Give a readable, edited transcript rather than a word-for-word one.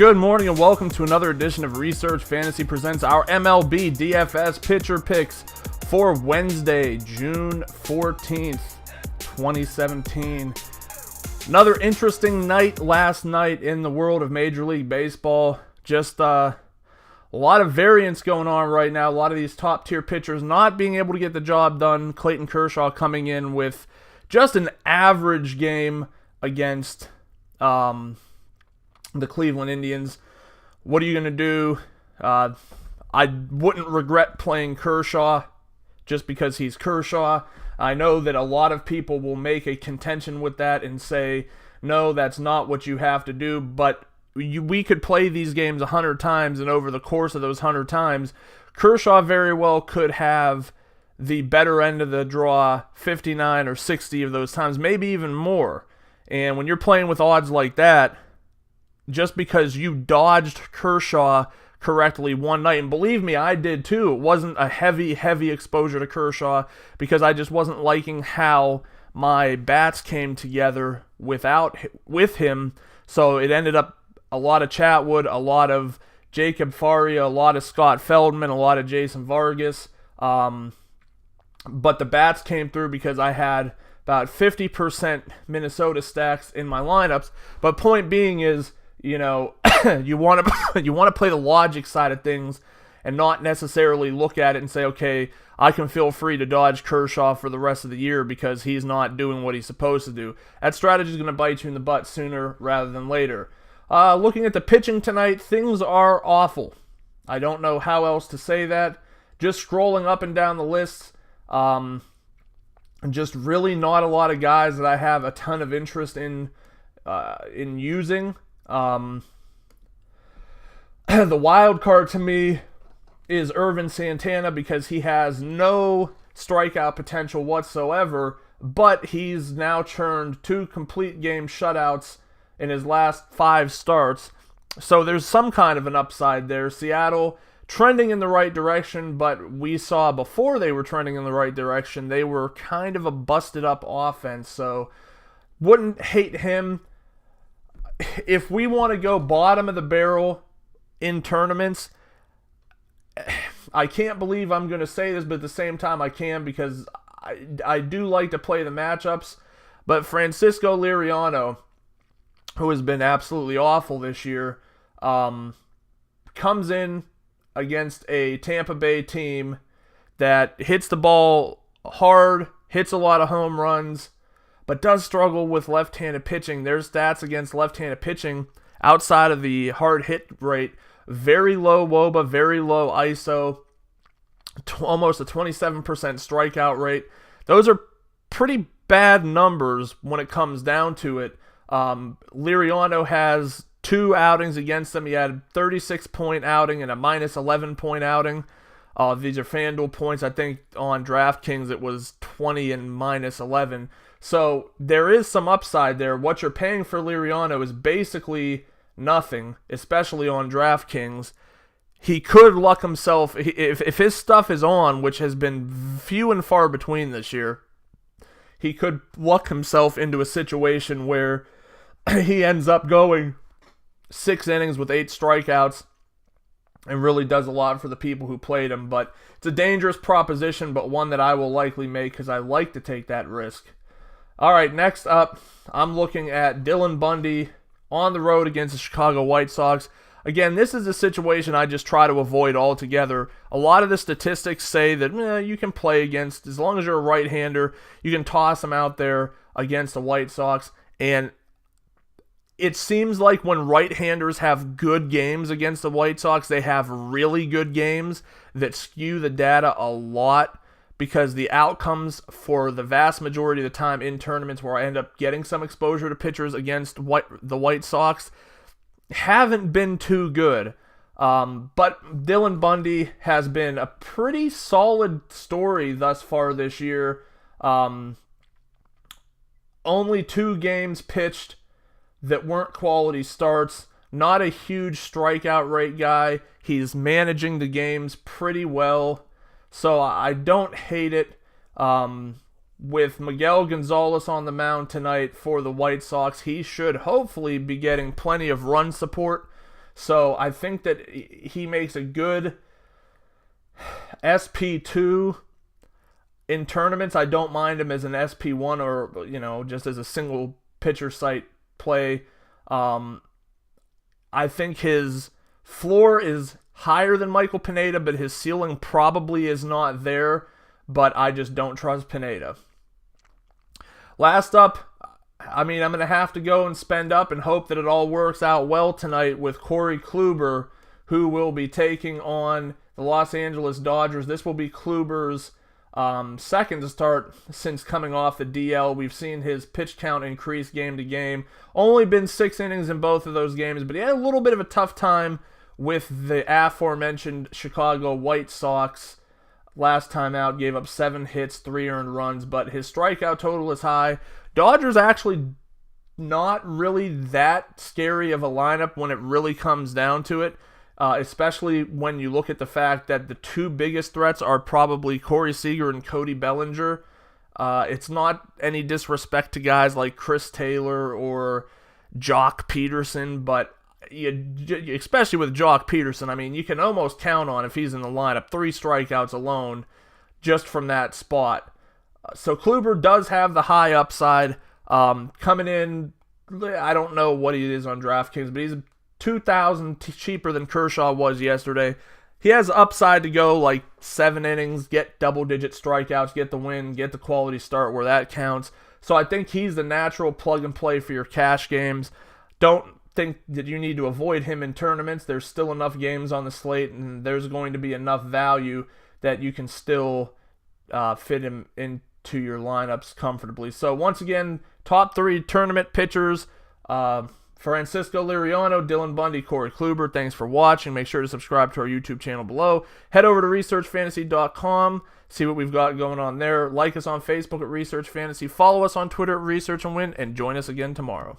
Good morning and welcome to another edition of Research Fantasy presents our MLB DFS pitcher picks for Wednesday, June 14th, 2017. Another interesting night last night in the world of Major League Baseball. Just a lot of variance going on right now. A lot of these top tier pitchers not being able to get the job done. Clayton Kershaw coming in with just an average game against the Cleveland Indians. What are you going to do? I wouldn't regret playing Kershaw just because he's Kershaw. I know that a lot of people will make a contention with that and say, no, that's not what you have to do, but we could play these games 100 times, and over the course of those 100 times, Kershaw very well could have the better end of the draw 59 or 60 of those times, maybe even more. And when you're playing with odds like that, just because you dodged Kershaw correctly one night, and believe me, I did too. It wasn't a heavy exposure to Kershaw because I just wasn't liking how my bats came together with him. So it ended up a lot of Chatwood, a lot of Jacob Faria, a lot of Scott Feldman, a lot of Jason Vargas. But the bats came through because I had about 50% Minnesota stacks in my lineups. But point being is, you know, you want to play the logic side of things and not necessarily look at it and say, okay, I can feel free to dodge Kershaw for the rest of the year because he's not doing what he's supposed to do. That strategy is going to bite you in the butt sooner rather than later. Looking at the pitching tonight, things are awful. I don't know how else to say that. Just scrolling up and down the lists, just really not a lot of guys that I have a ton of interest in using. The wild card to me is Ervin Santana because he has no strikeout potential whatsoever, but he's now churned 2 complete game shutouts in his last 5 starts. So there's some kind of an upside there. Seattle trending in the right direction, but we saw before they were trending in the right direction, they were kind of a busted up offense. So wouldn't hate him. If we want to go bottom of the barrel in tournaments, I can't believe I'm going to say this, but at the same time I can because I do like to play the matchups. But Francisco Liriano, who has been absolutely awful this year, comes in against a Tampa Bay team that hits the ball hard, hits a lot of home runs, but does struggle with left-handed pitching. Their stats against left-handed pitching outside of the hard hit rate, very low WOBA, very low ISO, almost a 27% strikeout rate. Those are pretty bad numbers when it comes down to it. Liriano has 2 outings against them. He had a 36-point outing and a minus 11-point outing. These are FanDuel points. I think on DraftKings it was 20 and minus 11. So there is some upside there. What you're paying for Liriano is basically nothing, especially on DraftKings. He could luck himself, if his stuff is on, which has been few and far between this year, he could luck himself into a situation where he ends up going 6 innings with 8 strikeouts and really does a lot for the people who played him. But it's a dangerous proposition, but one that I will likely make because I like to take that risk. All right, next up, I'm looking at Dylan Bundy on the road against the Chicago White Sox. Again, this is a situation I just try to avoid altogether. A lot of the statistics say that you can play against, as long as you're a right-hander, you can toss him out there against the White Sox. And it seems like when right-handers have good games against the White Sox, they have really good games that skew the data a lot, because the outcomes for the vast majority of the time in tournaments where I end up getting some exposure to pitchers against the White Sox haven't been too good. But Dylan Bundy has been a pretty solid story thus far this year. Only 2 games pitched that weren't quality starts. Not a huge strikeout rate guy. He's managing the games pretty well. So I don't hate it. With Miguel Gonzalez on the mound tonight for the White Sox, he should hopefully be getting plenty of run support. So I think that he makes a good SP2 in tournaments. I don't mind him as an SP1 or, just as a single pitcher site play. I think his floor is higher than Michael Pineda, but his ceiling probably is not there. But I just don't trust Pineda. Last up, I'm going to have to go and spend up and hope that it all works out well tonight with Corey Kluber, who will be taking on the Los Angeles Dodgers. This will be Kluber's second to start since coming off the DL. We've seen his pitch count increase game to game. Only been 6 innings in both of those games, but he had a little bit of a tough time with the aforementioned Chicago White Sox. Last time out, gave up 7 hits, 3 earned runs, but his strikeout total is high. Dodgers actually not really that scary of a lineup when it really comes down to it, especially when you look at the fact that the 2 biggest threats are probably Corey Seager and Cody Bellinger. It's not any disrespect to guys like Chris Taylor or Jock Peterson, but especially with Jock Peterson, you can almost count on, if he's in the lineup, 3 strikeouts alone just from that spot. So Kluber does have the high upside. Coming in, I don't know what he is on DraftKings, but he's $2,000 cheaper than Kershaw was yesterday. He has upside to go like 7 innings, get double-digit strikeouts, get the win, get the quality start where that counts. So I think he's the natural plug-and-play for your cash games. Don't think that you need to avoid him in tournaments. There's still enough games on the slate, and there's going to be enough value that you can still fit him into your lineups comfortably. So once again, top 3 tournament pitchers, Francisco Liriano, Dylan Bundy, Corey Kluber. Thanks for watching. Make sure to subscribe to our YouTube channel below. Head over to researchfantasy.com. See what we've got going on there. Like us on Facebook at Research Fantasy. Follow us on Twitter at Research and Win, and join us again tomorrow.